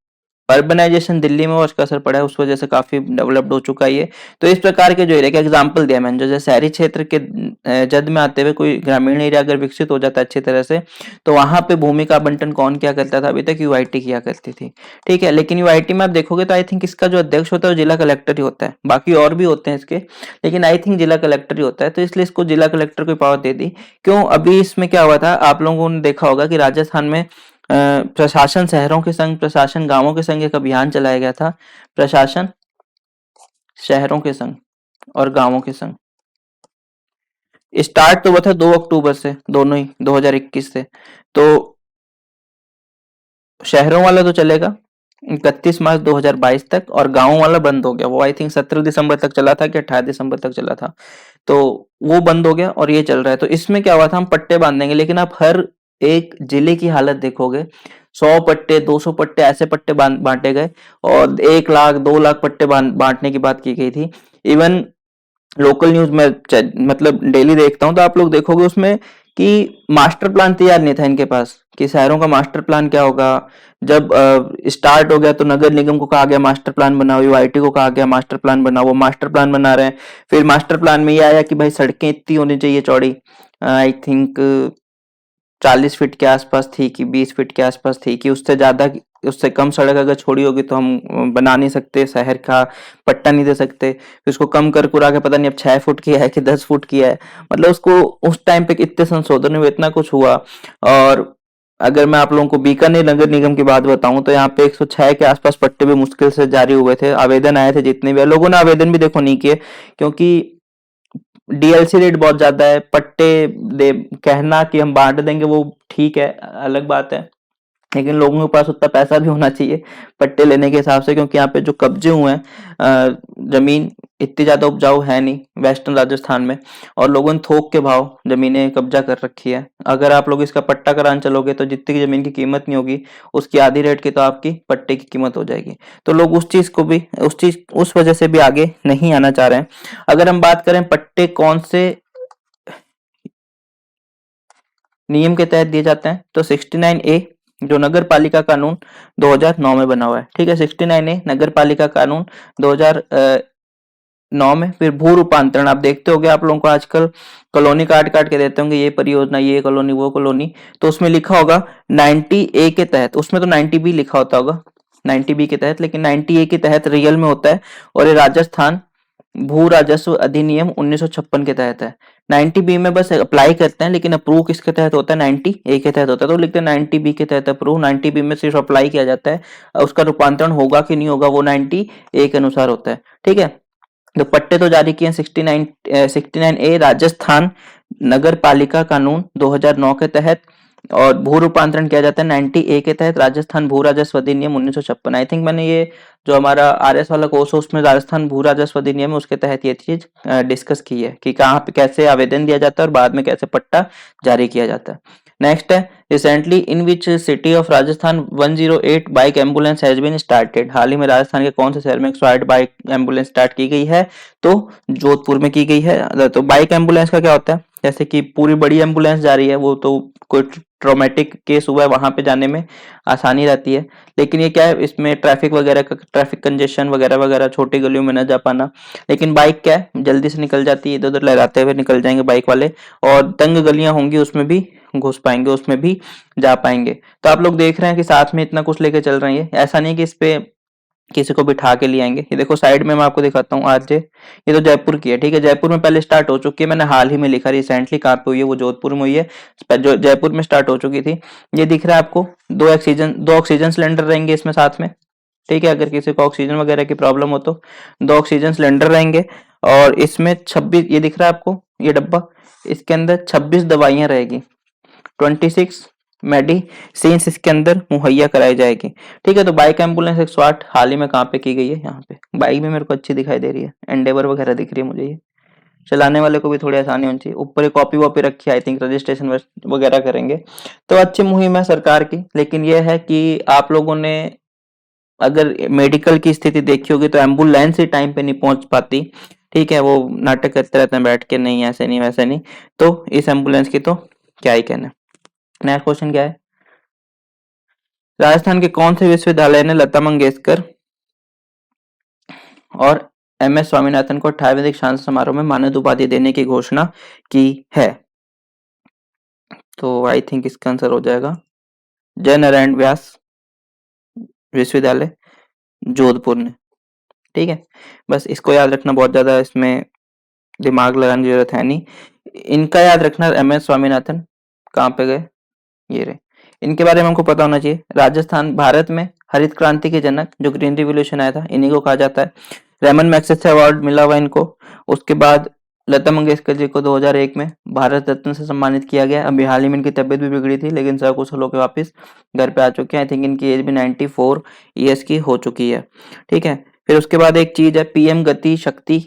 अर्बनाइजेशन दिल्ली में, उसका असर पड़ा है, उस वजह से काफी डेवलप्ड हो चुका है ये। तो इस प्रकार के जो एरिया का एग्जांपल दिया मैंने, जो जैसे शहरी क्षेत्र के जद में आते हुए कोई ग्रामीण एरिया अगर विकसित हो जाता है अच्छी तरह से, तो वहां पे भूमि का आवंटन कौन क्या करता था? अभी तक यूआईटी किया करती थी। ठीक है, लेकिन यूआईटी में आप देखोगे तो आई थिंक इसका जो अध्यक्ष होता है वो जिला कलेक्टर ही होता है। बाकी और भी होते हैं इसके, लेकिन आई थिंक जिला कलेक्टर ही होता है, तो इसलिए इसको जिला कलेक्टर को पावर दे दी। क्यों? अभी इसमें क्या हुआ था, आप लोगों ने देखा होगा कि राजस्थान में प्रशासन शहरों के संग, प्रशासन गांवों के संग एक अभियान चलाया गया था। प्रशासन शहरों के संग और गांवों के संग। स्टार्ट तो हुआ था 2 अक्टूबर से, दोनों ही 2021 से। तो शहरों वाला तो चलेगा 31 मार्च 2022 तक, और गांवों वाला बंद हो गया। वो आई थिंक 17 दिसंबर तक चला था कि 18 दिसंबर तक चला था, तो वो बंद हो गया और ये चल रहा है। तो इसमें क्या हुआ था, हम पट्टे बांधेंगे, लेकिन आप हर एक जिले की हालत देखोगे, 100 पट्टे, 200 पट्टे, ऐसे पट्टे बांटे गए, और 1 लाख 2 लाख पट्टे बांटने की बात की गई थी। इवन लोकल न्यूज में मतलब डेली देखता हूँ, तो आप लोग देखोगे उसमें कि मास्टर प्लान तैयार नहीं था इनके पास, कि शहरों का मास्टर प्लान क्या होगा। जब स्टार्ट हो गया तो नगर निगम को कहा गया मास्टर प्लान बनाओ, यूआईटी को कहा गया मास्टर प्लान बनाओ, वो मास्टर प्लान बना रहे हैं। फिर मास्टर प्लान में ये आया कि भाई सड़कें इतनी होनी चाहिए चौड़ी, आई थिंक 40 फीट के आसपास थी कि 20 फीट के आसपास थी, कि उससे ज्यादा, उससे कम सड़क अगर छोड़ी होगी तो हम बना नहीं सकते, शहर का पट्टा नहीं दे सकते। फिर उसको कम कर कुरा के पता नहीं अब 6 फुट किया है कि 10 फुट किया है। मतलब उसको उस टाइम पे इतने संशोधन हुए, इतना कुछ हुआ। और अगर मैं आप लोगों को बीकानेर नगर निगम की बात बताऊं, तो यहाँ पे 106 के आसपास पट्टे भी मुश्किल से जारी हुए थे, आवेदन आए थे जितने भी। लोगों ने आवेदन भी देखो नहीं किए, क्योंकि डीएलसी रेट बहुत ज्यादा है। पट्टे दे कहना कि हम बांट देंगे वो ठीक है, अलग बात है, लेकिन लोगों के पास उतना पैसा भी होना चाहिए पट्टे लेने के हिसाब से, क्योंकि यहाँ पे जो कब्जे हुए हैं, जमीन इतनी ज्यादा उपजाऊ है नहीं वेस्टर्न राजस्थान में, और लोगों ने थोक के भाव जमीनें कब्जा कर रखी है। अगर आप लोग इसका पट्टा कराने चलोगे तो जितनी की जमीन की कीमत नहीं होगी, उसकी आधी रेट की तो आपकी पट्टे की कीमत हो जाएगी। तो लोग उस चीज को भी, उस वजह से भी आगे नहीं आना चाह रहे हैं। अगर हम बात करें पट्टे कौन से नियम के तहत दिए जाते हैं, तो 69A जो नगर पालिका कानून 2009 में बना हुआ है। ठीक है, 69A नगर पालिका कानून 2009 में। फिर भू रूपांतरण, आप देखते होंगे, आप लोगों को आजकल कॉलोनी काट काट के देते होंगे, ये परियोजना, ये कॉलोनी, वो कॉलोनी, तो उसमें लिखा होगा 90A के तहत। उसमें तो 90B लिखा होता होगा, 90B के तहत, लेकिन 90A के तहत रियल में होता है। और ये राजस्थान भू राजस्व अधिनियम 1956 के तहत है। 90B में बस अप्लाई करते हैं, लेकिन अप्रूव किसके तहत होता है? 90A के तहत होता है। तो लिखते हैं 90B के तहत अप्रूव, 90B में सिर्फ अप्लाई किया जाता है, उसका रूपांतरण होगा कि नहीं होगा वो 90A के अनुसार होता है। ठीक है, तो पट्टे तो जारी किए 69A राजस्थान नगर पालिका कानून 2009 के तहत। और भू रूपांतरण किया जाता है 90A के तहत राजस्थान भू राजस्व अधिनियम 1956। आई थिंक मैंने ये जो हमारा आरएस वाला कोर्स है उसमें राजस्थान भू राजस्व अधिनियम है उसके तहत ये चीज डिस्कस की है कि कहाँ पे कैसे आवेदन दिया जाता है और बाद में कैसे पट्टा जारी किया जाता है। नेक्स्ट है recently in which city of Rajasthan 108 bike ambulance has been started. हाल ही में राजस्थान के कौन से शहर में 108 बाइक एम्बुलेंस स्टार्ट की गई है? तो जोधपुर में की गई है। तो बाइक एम्बुलेंस का क्या होता है? जैसे कि पूरी बड़ी एम्बुलेंस जा रही है वो तो कोई ट्रॉमेटिक केस हुआ है वहां पे जाने में आसानी रहती है, लेकिन ये क्या है इसमें ट्रैफिक वगैरह का ट्रैफिक कंजेशन वगैरह वगैरह छोटी गलियों में न जा पाना। लेकिन बाइक क्या है जल्दी से निकल जाती है, इधर उधर लहराते हुए निकल जाएंगे बाइक वाले, और तंग गलियां होंगी उसमें भी घुस पाएंगे, उसमें भी जा पाएंगे। तो आप लोग देख रहे हैं कि साथ में इतना कुछ लेके चल रही है, ऐसा नहीं कि इस पे किसी को बिठा के ले आएंगे। ये देखो साइड में मैं आपको दिखाता हूँ आज ये तो जयपुर की है, ठीक है, जयपुर में पहले स्टार्ट हो चुकी है, मैंने हाल ही में लिखा रिसेंटली कहाँ पे हुई है, वो जोधपुर में हुई है, जो जयपुर में स्टार्ट हो चुकी थी। ये दिख रहा है आपको, दो ऑक्सीजन सिलेंडर रहेंगे इसमें साथ में, ठीक है, अगर किसी को ऑक्सीजन वगैरह की प्रॉब्लम हो तो 2 ऑक्सीजन सिलेंडर रहेंगे। और इसमें 26, ये दिख रहा है आपको ये डब्बा, इसके अंदर 26 दवाइयां रहेगी, 26 मेडिसिन्स इसके अंदर मुहैया कराई जाएगी, ठीक है। तो बाइक एम्बुलेंस 108 हाल ही में कहाँ पे की गई है? यहाँ पे। बाइक भी मेरे को अच्छी दिखाई दे रही है, एंडेवर वगैरह दिख रही है मुझे, ये चलाने वाले को भी थोड़ी आसानी होनी चाहिए। ऊपर एक कॉपी वॉपी रखी है, आई थिंक रजिस्ट्रेशन वगैरह करेंगे। तो अच्छी मुहिम है सरकार की, लेकिन यह है कि आप लोगों ने अगर मेडिकल की स्थिति देखी होगी तो एम्बुलेंस ही टाइम पे नहीं पहुंच पाती, ठीक है, वो नाटक करते रहते हैं बैठ के, नहीं ऐसे नहीं वैसे नहीं। तो इस एम्बुलेंस की तो क्या ही कहना। नेक्स्ट क्वेश्चन क्या है? राजस्थान के कौन से विश्वविद्यालय ने लता मंगेशकर और एम.एस. स्वामीनाथन को 28वें दीक्षांत समारोह में मानद उपाधि देने की घोषणा की है? तो आई थिंक इसका आंसर हो जाएगा जय नारायण व्यास विश्वविद्यालय जोधपुर ने, ठीक है। बस इसको याद रखना, बहुत ज्यादा इसमें दिमाग लगाने की जरूरत है नहीं। इनका याद रखना, एम.एस. स्वामीनाथन कहाँ पे गए, ये रहे, इनके बारे में हमको पता होना चाहिए। राजस्थान भारत में हरित क्रांति के जनक, जो ग्रीन रिवॉल्यूशन आया था, इन्हीं को कहा जाता है। रेमन मैग्सेसे अवार्ड मिला हुआ इनको। उसके बाद लता मंगेशकर जी को 2001 में भारत रत्न से सम्मानित किया गया। अभी हाल ही में इनकी तबीयत भी बिगड़ी थी, लेकिन सकुशल होकर वापस घर पे आ चुके हैं। आई थिंक इनकी एज भी 94 ईयर्स की हो चुकी है, ठीक है। फिर उसके बाद एक चीज है पीएम गति शक्ति,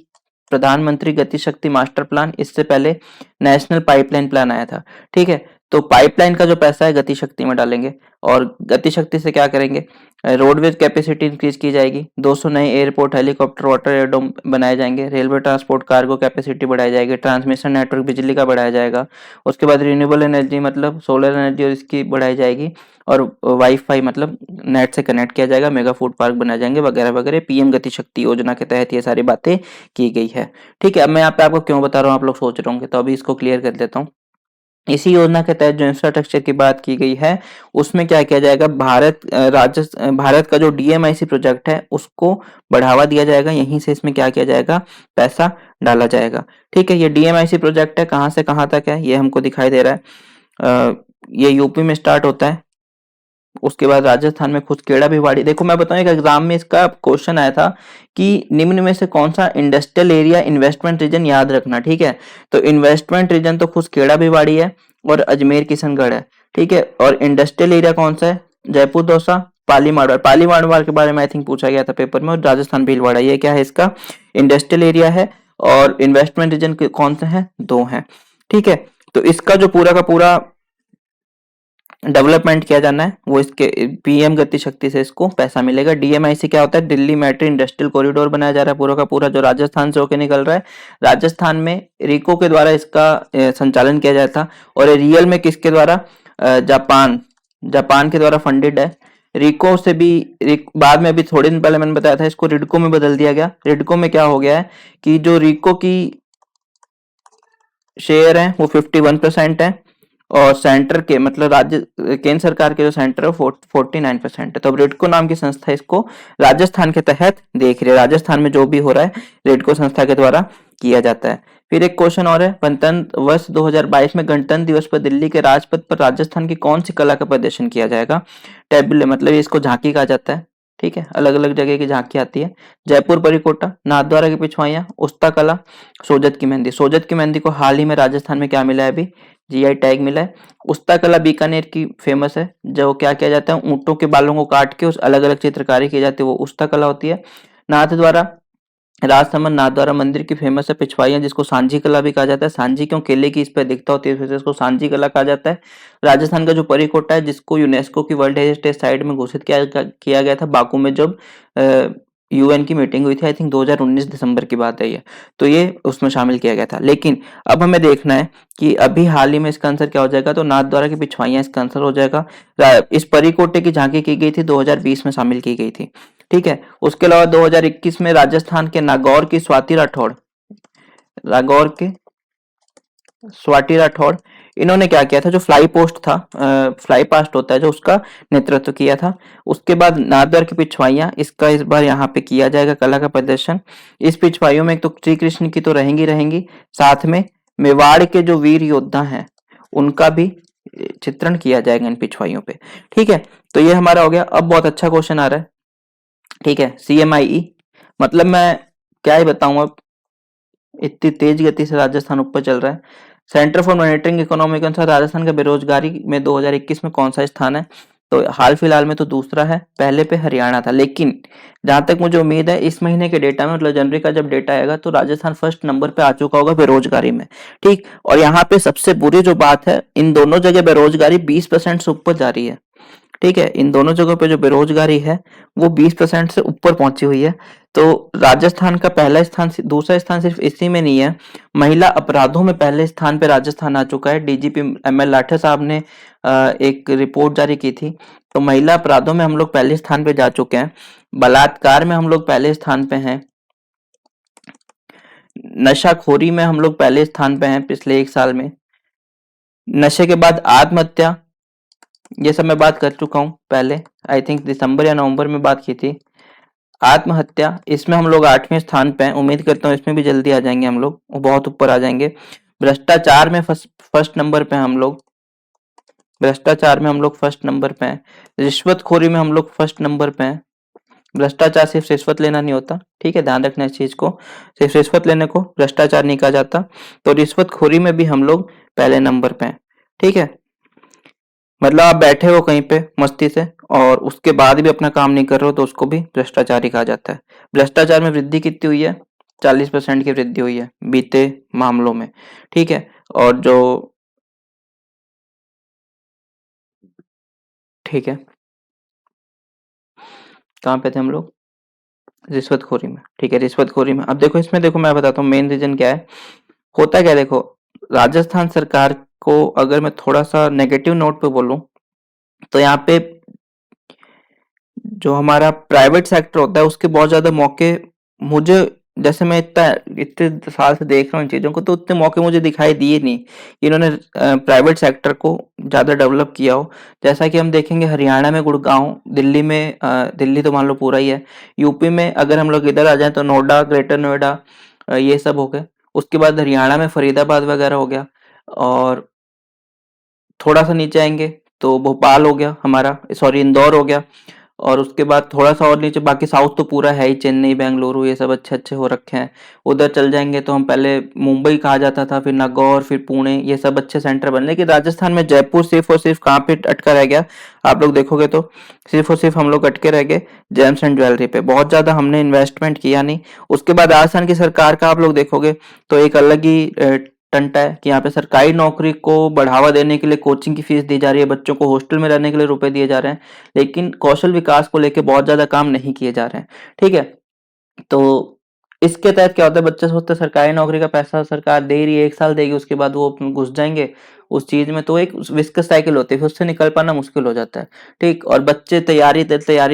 प्रधानमंत्री गति शक्ति मास्टर प्लान। इससे पहले नेशनल पाइपलाइन प्लान आया था, ठीक है। तो पाइपलाइन का जो पैसा है गति शक्ति में डालेंगे, और गति शक्ति से क्या करेंगे, रोडवेज कैपेसिटी इंक्रीज की जाएगी, 200 नए एयरपोर्ट, हेलीकॉप्टर, वाटर एयरडोम बनाए जाएंगे, रेलवे ट्रांसपोर्ट कार्गो कैपेसिटी बढ़ाई जाएगी, ट्रांसमिशन नेटवर्क बिजली का बढ़ाया जाएगा। उसके बाद रिन्यूएबल एनर्जी मतलब सोलर एनर्जी और इसकी बढ़ाई जाएगी, और वाईफाई मतलब नेट से कनेक्ट किया जाएगा, मेगा फूड पार्क बनाए जाएंगे वगैरह वगैरह। पीएम गति शक्ति योजना के तहत ये सारी बातें की गई है, ठीक है। अब मैं यहाँ पे आपको क्यों बता रहा हूँ, आप लोग सोच रहे होंगे, तो अभी इसको क्लियर कर देता हूँ। इसी योजना के तहत जो इंफ्रास्ट्रक्चर की बात की गई है उसमें क्या किया जाएगा, भारत का जो डीएमआईसी प्रोजेक्ट है उसको बढ़ावा दिया जाएगा, यहीं से इसमें क्या किया जाएगा, पैसा डाला जाएगा, ठीक है। ये डीएमआईसी प्रोजेक्ट है, कहाँ से कहाँ तक है ये हमको दिखाई दे रहा है। ये यूपी में स्टार्ट होता है, उसके बाद राजस्थान में खुदखेड़ा भिवाड़ी। देखो मैं बताऊं, एक एग्जाम में इसका क्वेश्चन आया था कि निम्न में से कौन सा इंडस्ट्रियल एरिया इन्वेस्टमेंट रीजन, याद रखना, ठीक है। तो इन्वेस्टमेंट रीजन तो खुदखेड़ा भिवाड़ी है और अजमेर किशनगढ़ है, ठीक है। और इंडस्ट्रियल एरिया कौन सा है, जयपुर दौसा, पाली मारवाड़। पाली मारवाड़ के बारे में आई थिंक पूछा गया था पेपर में, और राजस्थान भीलवाड़ा, ये क्या है इसका इंडस्ट्रियल एरिया है। और इन्वेस्टमेंट रीजन कौन से हैं, 2 हैं, ठीक है। तो इसका जो पूरा का पूरा डेवलपमेंट किया जाना है वो इसके पीएम गति शक्ति से इसको पैसा मिलेगा। डीएमआईसी क्या होता है, दिल्ली मेट्रो इंडस्ट्रियल कॉरिडोर बनाया जा रहा है पूरा का पूरा, जो राजस्थान से होकर निकल रहा है। राजस्थान में रिको के द्वारा इसका संचालन किया जाता, और रियल में किसके द्वारा, जापान के द्वारा फंडेड है। रिको से भी बाद में, अभी थोड़े दिन पहले मैंने बताया था, इसको रिडको में बदल दिया गया। रिडको में क्या हो गया है कि जो रिको की शेयर है वो 51% है, और सेंटर के मतलब राज्य केंद्र सरकार के जो सेंटर है 49% है। तो अब रेडको नाम की संस्था इसको राजस्थान के तहत देख रही है, राजस्थान में जो भी हो रहा है रेडको संस्था के द्वारा किया जाता है। फिर एक क्वेश्चन और है, गणतंत्र वर्ष 2022 में गणतंत्र दिवस पर दिल्ली के राजपथ पर राजस्थान की कौन सी कला का प्रदर्शन किया जाएगा? टेबल मतलब इसको झांकी कहा जाता है, ठीक है, अलग अलग जगह की झांकी आती है। जयपुर परिकोटा, नाथद्वारा की पिछवाइयां, उस्ता कला, सोजत की मेहंदी। सोजत की मेहंदी को हाल ही में राजस्थान में क्या मिला है, अभी जीआई टैग मिला है। उस्ता कला बीकानेर की फेमस है, जो क्या किया जाता है, ऊँटों के बालों को काट के उस अलग-अलग चित्रकारी की जाती है, वो उस्ता कला होती है। नाथद्वारा राजसमंद नाथद्वारा मंदिर की फेमस है पिछवाइयाँ, जिसको सांझी कला भी कहा जाता है। सांझी क्यों, केले की इस पे अधिकता होती है, इस वजह से इसको सांझी कला कहा जाता है। राजस्थान का जो परीकोटा है, जिसको यूनेस्को की वर्ल्ड हेरिटेज साइट में घोषित किया गया था बाकू में, जब यूएन की मीटिंग हुई थी, आई थिंक 2019 दिसंबर की बात है ये, तो ये उसमें शामिल किया गया था। लेकिन अब हमें देखना है कि अभी हाल ही में इसका आंसर क्या हो जाएगा, तो नाथद्वारा की पिछवाइयाँ इसका आंसर हो जाएगा। इस परीकोटे की झांकी की गई थी, 2020 में शामिल की गई थी। ठीक है। उसके अलावा 2021 में राजस्थान के नागौर की स्वाति राठौड़, नागौर के स्वाति राठौड़, इन्होंने क्या किया था, जो फ्लाई पोस्ट था, फ्लाई पास्ट होता है जो, उसका नेतृत्व किया था। उसके बाद नादर की पिछवाइयाँ, इसका इस बार यहाँ पे किया जाएगा कला का प्रदर्शन। इस पिछवाइयों में एक तो श्री कृष्ण की तो रहेंगी रहेंगी, साथ में मेवाड़ के जो वीर योद्धा हैं उनका भी चित्रण किया जाएगा इन पिछवाइयों पे। ठीक है, तो ये हमारा हो गया। अब बहुत अच्छा क्वेश्चन आ रहा है। ठीक है, CMIE, मतलब मैं क्या ही बताऊं, अब इतनी तेज गति से राजस्थान ऊपर चल रहा है। सेंटर फॉर मॉनिटरिंग इकोनॉमी के अनुसार राजस्थान का बेरोजगारी में 2021 में कौन सा स्थान है, तो हाल फिलहाल में तो दूसरा है, पहले पे हरियाणा था। लेकिन जहां तक मुझे उम्मीद है, इस महीने के डेटा में, मतलब जनवरी का जब डेटा आएगा, तो राजस्थान फर्स्ट नंबर पे आ चुका होगा बेरोजगारी में। ठीक, और यहाँ पे सबसे बुरी जो बात है, इन दोनों जगह बेरोजगारी 20% से ऊपर जा रही है। ठीक है, इन दोनों जगहों पे जो बेरोजगारी है वो 20% से ऊपर पहुंची हुई है। तो राजस्थान का पहला स्थान, दूसरा स्थान सिर्फ इसी में नहीं है, महिला अपराधों में पहले स्थान पे राजस्थान आ चुका है। डीजीपी ML लाठर साहब ने एक रिपोर्ट जारी की थी, तो महिला अपराधों में हम लोग पहले स्थान पे जा चुके हैं। बलात्कार में हम लोग पहले स्थान पे हैं। नशाखोरी में हम लोग पहले स्थान पे हैं पिछले 1 साल में। नशे के बाद आत्महत्या, ये सब मैं बात कर चुका हूँ पहले, आई थिंक दिसंबर या नवंबर में बात की थी। आत्महत्या, इसमें हम लोग 8वें स्थान पे हैं, उम्मीद करता हूँ इसमें भी जल्दी आ जाएंगे हम लोग, बहुत ऊपर आ जाएंगे। भ्रष्टाचार में फर्स्ट नंबर पे हैं हम लोग, भ्रष्टाचार में हम लोग फर्स्ट नंबर पे हैं। रिश्वतखोरी में हम लोग फर्स्ट नंबर पे हैं। भ्रष्टाचार सिर्फ रिश्वत लेना नहीं होता, ठीक है, ध्यान रखना इस चीज को, सिर्फ रिश्वत लेने को भ्रष्टाचार नहीं कहा जाता। तो रिश्वतखोरी में भी हम लोग पहले नंबर पे हैं। ठीक है, मतलब आप बैठे हो कहीं पे मस्ती से और उसके बाद भी अपना काम नहीं कर रहे हो, तो उसको भी भ्रष्टाचार ही कहा जाता है। भ्रष्टाचार में वृद्धि कितनी हुई है, 40% की वृद्धि हुई है बीते मामलों में। ठीक है, और जो, ठीक है, कहाँ पे थे हम लोग, रिश्वतखोरी में। ठीक है, रिश्वतखोरी में, अब देखो इसमें, देखो मैं बताता हूँ मेन रीजन क्या है। होता क्या है, देखो राजस्थान सरकार को अगर मैं थोड़ा सा नेगेटिव नोट पे बोलूं, तो यहाँ पे जो हमारा प्राइवेट सेक्टर होता है उसके बहुत ज्यादा मौके, मुझे, जैसे मैं इतना इतने साल से देख रहा हूँ इन चीजों को, तो उतने मौके मुझे दिखाई दिए नहीं इन्होंने प्राइवेट सेक्टर को ज्यादा डेवलप किया हो। जैसा कि हम देखेंगे हरियाणा में गुड़गांव, दिल्ली में दिल्ली तो मान लो पूरा ही है, यूपी में अगर हम लोग इधर आ जाए तो नोएडा, ग्रेटर नोएडा, ये सब हो गए। उसके बाद हरियाणा में फरीदाबाद वगैरह हो गया, और थोड़ा सा नीचे आएंगे तो भोपाल हो गया हमारा, सॉरी इंदौर हो गया, और उसके बाद थोड़ा सा और नीचे बाकी साउथ तो पूरा है ही, चेन्नई, बेंगलुरु, ये सब अच्छे अच्छे हो रखे हैं। उधर चल जाएंगे तो हम पहले मुंबई कहा जाता था, फिर नागौर, फिर पुणे, ये सब अच्छे सेंटर बन। लेकिन राजस्थान में जयपुर सिर्फ और सिर्फ कहाँ पे अटका रह गया, आप लोग देखोगे तो सिर्फ और सिर्फ हम लोग अटके रह गए जेम्स एंड ज्वेलरी पे, बहुत ज्यादा हमने इन्वेस्टमेंट किया नहीं। उसके बाद राजस्थान की सरकार का आप लोग देखोगे तो एक अलग ही टंटा है कि यहाँ पे सरकारी नौकरी को बढ़ावा देने के लिए कोचिंग की फीस दी जा रही है, बच्चों को हॉस्टल में रहने के लिए रुपए दिए जा रहे हैं, लेकिन कौशल विकास को लेके बहुत ज्यादा काम नहीं किए जा रहे हैं। ठीक है, तो इसके तहत क्या होता है, बच्चे सोचते हैं सरकारी नौकरी का पैसा सरकार दे रही है, 1 साल देगी, उसके बाद वो घुस जाएंगे उस चीज में, तो एक विस्कस साइकिल होती है, फिर उससे निकल पाना मुश्किल हो जाता है। ठीक, और बच्चे तैयारी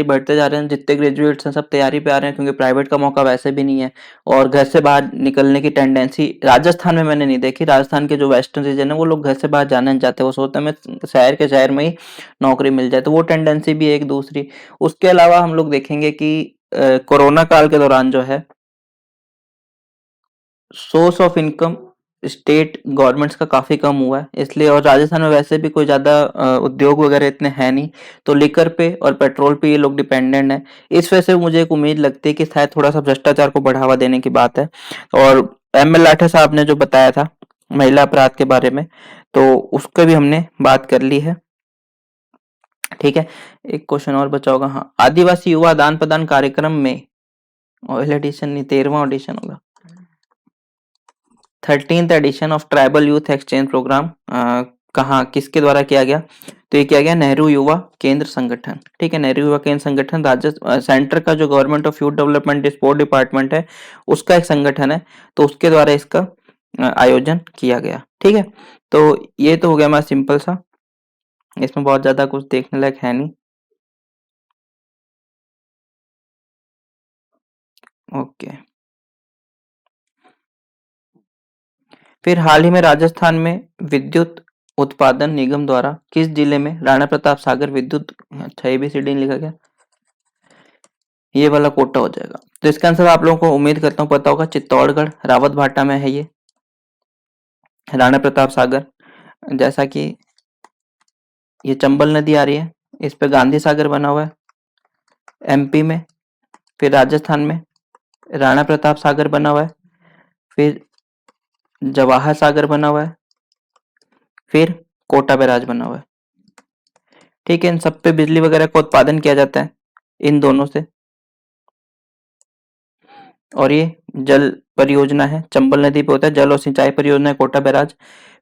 बढ़ते जा रहे हैं, जितने ग्रेजुएट्स हैं सब तैयारी पे आ रहे हैं, क्योंकि प्राइवेट का मौका वैसे भी नहीं है, और घर से बाहर निकलने की टेंडेंसी राजस्थान में मैंने नहीं देखी। राजस्थान के जो वेस्टर्न रीजन है वो लोग घर से बाहर जाना नहीं चाहते, वो सोचते हैं मैं शहर के शहर में ही नौकरी मिल जाए, तो वो टेंडेंसी भी एक दूसरी। उसके अलावा हम लोग देखेंगे कि कोरोना काल के दौरान जो है source of income state governments का काफी कम हुआ है, इसलिए, और राजस्थान में वैसे भी कोई ज्यादा उद्योग वगैरह इतने हैं नहीं, तो लिकर पे और पेट्रोल पे ये लोग डिपेंडेंट है। इस वजह से मुझे एक उम्मीद लगती है कि शायद थोड़ा सा भ्रष्टाचार को बढ़ावा देने की बात है। और ML लाठर साहब ने जो बताया था महिला अपराध के बारे में, तो उसका भी हमने बात कर ली है। ठीक है, एक क्वेश्चन और बचा होगा। हाँ, आदिवासी युवा आदान प्रदान कार्यक्रम में, ऑयल एडिशन नहीं, 13वां एडिशन होगा, 13th edition of tribal youth exchange program कहाँ किसके द्वारा किया गया? तो ये किया गया नेहरू युवा केंद्र संगठन। ठीक है, नेहरू युवा केंद्र संगठन राज्य सेंटर का जो government of youth development sport department है उसका एक संगठन है, तो उसके द्वारा इसका आयोजन किया गया। ठीक है, तो ये तो हो गया हमारा सिंपल सा, इसमें बहुत ज्यादा कुछ देखने लायक है नहीं। ओके, फिर हाल ही में राजस्थान में विद्युत उत्पादन निगम द्वारा किस जिले में राणा प्रताप सागर विद्युत, अच्छा ABCD नहीं लिखा गया, ये वाला कोटा हो जाएगा। तो इसका आंसर आप लोगों को उम्मीद करता हूँ पता होगा, चित्तौड़गढ़ रावत भाटा में है ये राणा प्रताप सागर। जैसा कि ये चंबल नदी आ रही है, इस पे गांधी सागर बना हुआ है MP में, फिर राजस्थान में राणा प्रताप सागर बना हुआ है, फिर जवाहर सागर बना हुआ है, फिर कोटा बैराज बना हुआ है। ठीक है, इन सब पे बिजली वगैरह का उत्पादन किया जाता है इन दोनों से। और ये जल परियोजना है, चंबल नदी पे होता है, जल और सिंचाई परियोजना है कोटा बैराज।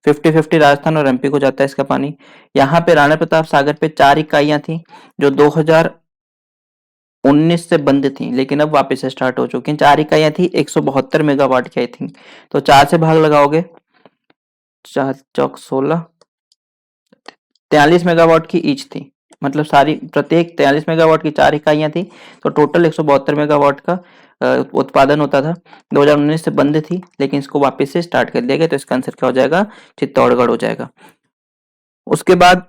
50-50 राजस्थान और MP को जाता है इसका पानी। यहाँ पे राणा प्रताप सागर पे 4 इकाइयां थी जो 2019 से बंद थी, लेकिन अब वापस से स्टार्ट हो चुकी हैं। 4 इकाइयां थी 172 मेगावाट की आई थिंक, तो 4 से भाग लगाओगे, 4 चौक 16, 43 मेगावाट की ईच थी, मतलब सारी प्रत्येक 43 मेगावाट की 4 इकाइयां थी, तो टोटल 172 मेगावाट का उत्पादन होता था। 2019 से बंद थी, लेकिन इसको वापस से स्टार्ट कर दिया गया, तो इसका आंसर क्या हो जाएगा? चित्तौड़गढ़ हो जाएगा। उसके बाद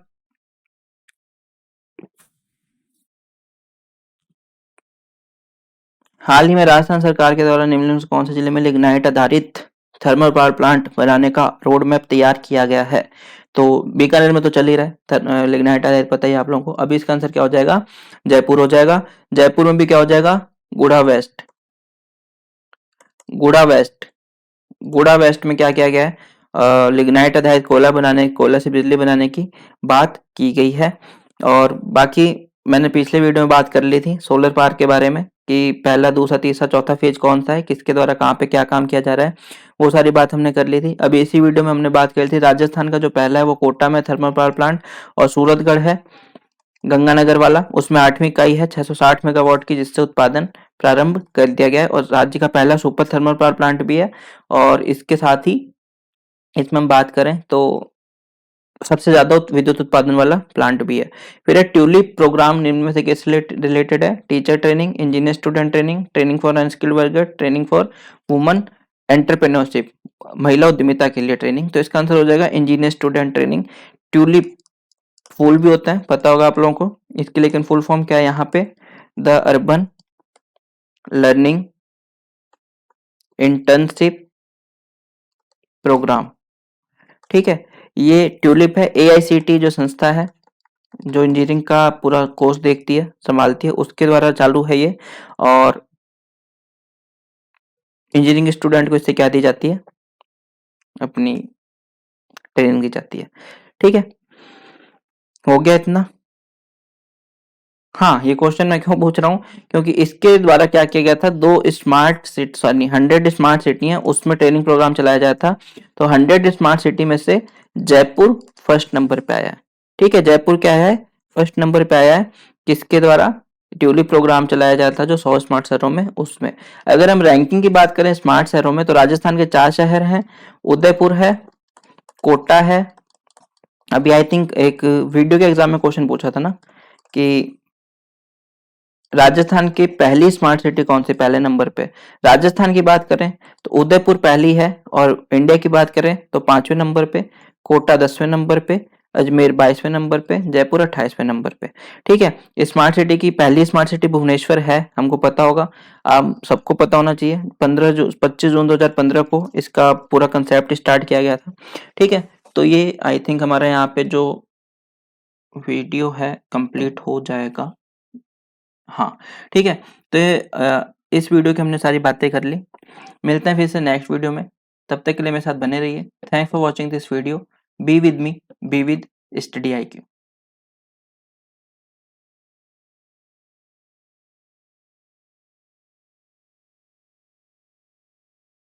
हाल ही में राजस्थान सरकार के द्वारा निम्नलिखित में से कौन से जिले में लिग्नाइट आधारित थर्मल पावर प्लांट बनाने का रोड मैप तैयार किया गया है? तो बीकानेर में तो चल ही रहा है लिग्नाइट आधारित, पता ही आप लोगों को। अभी इसका आंसर क्या हो जाएगा? जयपुर हो जाएगा। जयपुर में भी क्या हो जाएगा? गुड़ा वेस्ट। गुड़ा वेस्ट, गुड़ा वेस्ट में क्या किया गया है? लिग्नाइट आधारित कोयला से बिजली बनाने की बात की गई है। और बाकी मैंने पिछले वीडियो में बात कर ली थी सोलर पार्क के बारे में कि पहला, दूसरा, तीसरा, चौथा फेज कौन सा है, किसके द्वारा कहाँ पे क्या काम किया जा रहा है, वो सारी बात हमने कर ली थी। अभी इसी वीडियो में हमने बात करी थी राजस्थान का जो पहला है वो कोटा में थर्मल पावर प्लांट, और सूरतगढ़ है गंगानगर वाला, उसमें 8वीं इकाई है 660 मेगावाट की, जिससे उत्पादन प्रारंभ कर दिया गया है, और राज्य का पहला सुपर थर्मल पावर प्लांट भी है। और इसके साथ ही इसमें हम बात करें तो सबसे ज्यादा विद्युत उत्पादन वाला प्लांट भी है। फिर है ट्यूलिप प्रोग्राम निम्न में से किस रिलेटेड है? Teacher training, engineer student training, training for unskilled worker, training for woman entrepreneurship, महिला उद्यमिता के लिए ट्रेनिंग। तो इसका आंसर हो जाएगा इंजीनियर स्टूडेंट ट्रेनिंग। ट्यूलिप फूल भी होता है, पता होगा आप लोगों को इसके, लेकिन फुल फॉर्म क्या है यहाँ पे? The urban learning internship program. ठीक है, ये ट्यूलिप है, AICT जो संस्था है जो इंजीनियरिंग का पूरा कोर्स देखती है, संभालती है, उसके द्वारा चालू है ये। और इंजीनियरिंग स्टूडेंट को इससे क्या दी जाती है? अपनी ट्रेनिंग दी जाती है। ठीक है, हो गया इतना। हाँ, ये क्वेश्चन मैं क्यों पूछ रहा हूँ, क्योंकि इसके द्वारा क्या किया गया था, 100 स्मार्ट सिटी है, उसमें ट्रेनिंग प्रोग्राम चलाया जाता था। तो 100 स्मार्ट सिटी में से जयपुर फर्स्ट नंबर पे आया है। ठीक है, जयपुर क्या है? फर्स्ट नंबर पे आया है। किसके द्वारा? ट्यूलिप प्रोग्राम चलाया जाता था जो 100 स्मार्ट शहरों में, उसमें। अगर हम रैंकिंग की बात करें स्मार्ट शहरों में, तो राजस्थान के 4 शहर हैं, उदयपुर है, कोटा है। अभी आई थिंक एक वीडियो के एग्जाम में क्वेश्चन पूछा था ना कि राजस्थान की पहली स्मार्ट सिटी कौन सी पहले नंबर पे? राजस्थान की बात करें तो उदयपुर पहली है, और इंडिया की बात करें तो 5वें नंबर पे, कोटा 10वें नंबर पे, अजमेर 22वें नंबर पे, जयपुर 28वें नंबर पे। ठीक है, स्मार्ट सिटी की पहली स्मार्ट सिटी भुवनेश्वर है, हमको पता होगा, आप सबको पता होना चाहिए। 25 जून 2015 को इसका पूरा कंसेप्ट स्टार्ट किया गया था। ठीक है, तो ये आई थिंक हमारे यहाँ पे जो वीडियो है कंप्लीट हो जाएगा। हाँ, ठीक है, तो इस वीडियो की हमने सारी बातें कर ली। मिलते हैं फिर से नेक्स्ट वीडियो में। तब तक के लिए मेरे साथ बने रहिए। Thanks for watching this video. Be with me, be with study IQ।